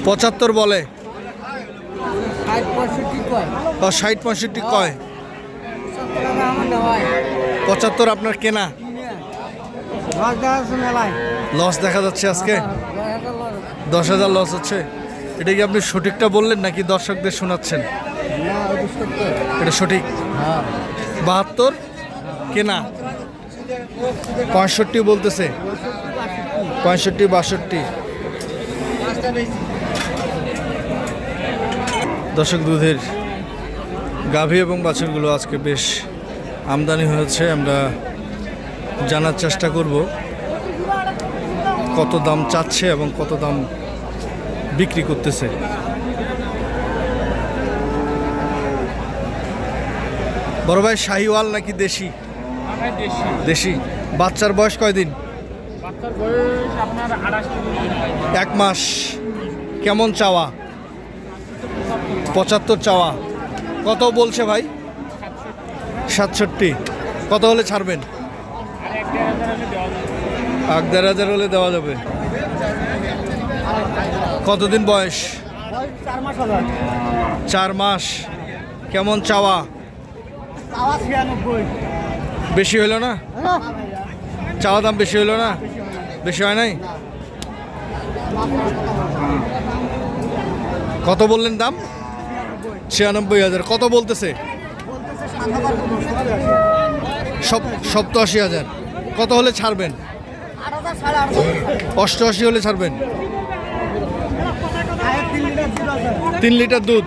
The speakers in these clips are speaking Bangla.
75 বলে, 60-65 কয়। 75 আপনার কেনা, লস দেখা যাচ্ছে আজকে। 10,000 লস হচ্ছে। এটা কি আপনি সঠিকটা বললেন নাকি দর্শকদের শোনাচ্ছেন? এটা সঠিক। 72 কেনা, 65 বলতেছে, 65-62। দর্শক, দুধের গাভী এবং বাছুরগুলো আজকে বেশ আমদানি হয়েছে। আমরা জানার চেষ্টা করব কত দাম চাচ্ছে এবং কত দাম বিক্রি করতেছে। বড় ভাই, শাহিওয়াল নাকি দেশি? দেশি। বাচ্চার বয়স কয়দিন? 1 মাস। কেমন চাওয়া? 75 চাওয়া। কত বলছে ভাই? 67। কত হলে ছাড়বেন? 1,500 হলে দেওয়া যাবে। কতদিন বয়স? 4 মাস। কেমন চাওয়া? বেশি হইল না? চাওয়া দাম বেশি হইল না? বেশি হয় নাই? কত বললেন দাম? 96,000। কত বলতেছে? 87,000। কত হলে ছাড়বেন? 88 হলে ছাড়বেন। 3 লিটার দুধ।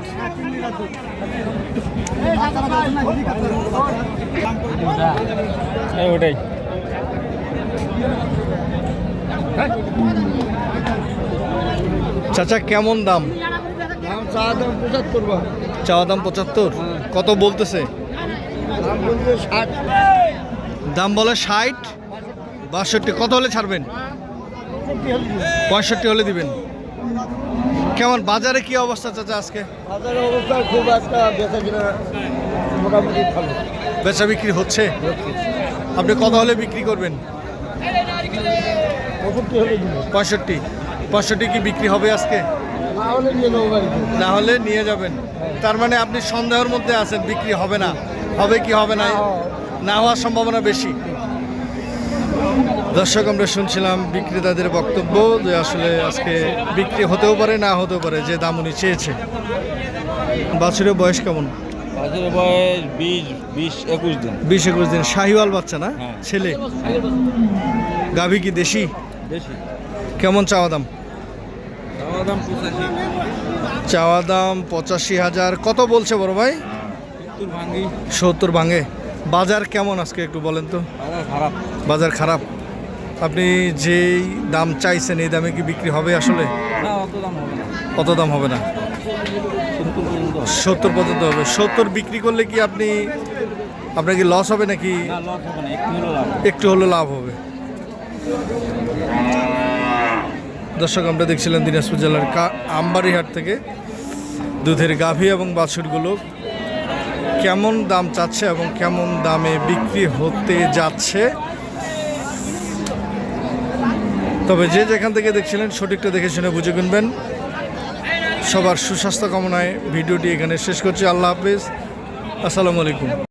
ওটাই চাচা, কেমন দাম? চাওয়া দাম 75। কত বলতেছে? দাম বলে 60, 62। কত হলে ছাড়বেন? 65 হলে দিবেন। কেমন বাজারে কি অবস্থা চাচা আজকে? বাজারের অবস্থা খুব একটা বেচা কিনা মোটামুটি ভালো। বেচা বিক্রি হচ্ছে। আপনি কত হলে বিক্রি করবেন? 65 কি বিক্রি হবে আজকে? না হলে নিয়ে যাবেন। তার মানে আপনি সন্দেহের মধ্যে আছেন বিক্রি হবে না, হবে কি হবে না, না হওয়ার সম্ভাবনা বেশি। দর্শক, আমরা শুনছিলাম বিক্রেতাদের বক্তব্য যে আসলে আজকে বিক্রি হতেও পারে, না হতেও পারে, যে দাম উনি চেয়েছে। বাছুরের বয়স কেমন? বাছুরের বয়স 20-21 দিন। 20-21 দিন। শাহিওয়াল বাচ্চা না? ছেলে। গাভী কি দেশি? দেশি। কেমন চাওয়া দাম? চাওয়া দাম 85। চাওয়া দাম 85,000। কত বলছে বড় ভাই? 70 ভাঙে। বাজার কেমন আজকে একটু বলেন তো? খারাপ। বাজার খারাপ। আপনি যেই দাম চাইছেন এই দামে কি বিক্রি হবে আসলে? না, অত দাম হবে না। কত দাম হবে না? 70 পর্যন্ত হবে। 70 বিক্রি করলে কি আপনার কি লস হবে নাকি? না, লস হবে না, একটু হলো লাভ। একটু হলো লাভ হবে। দর্শক, আমরা দেখছিলাম দিনাজপুর জেলার আমবাড়িহাট থেকে দুধের গাভী এবং বাছুরগুলো কেমন দাম চাচ্ছে এবং কেমন দামে বিক্রি হতে যাচ্ছে। তবে যে যেখান থেকে দেখছিলেন সঠিকটা দেখে শুনে বুঝে কিনবেন। সবার সুস্বাস্থ্য কামনায় ভিডিওটি এখানে শেষ করছি। আল্লাহ হাফেজ। আসসালামু আলাইকুম।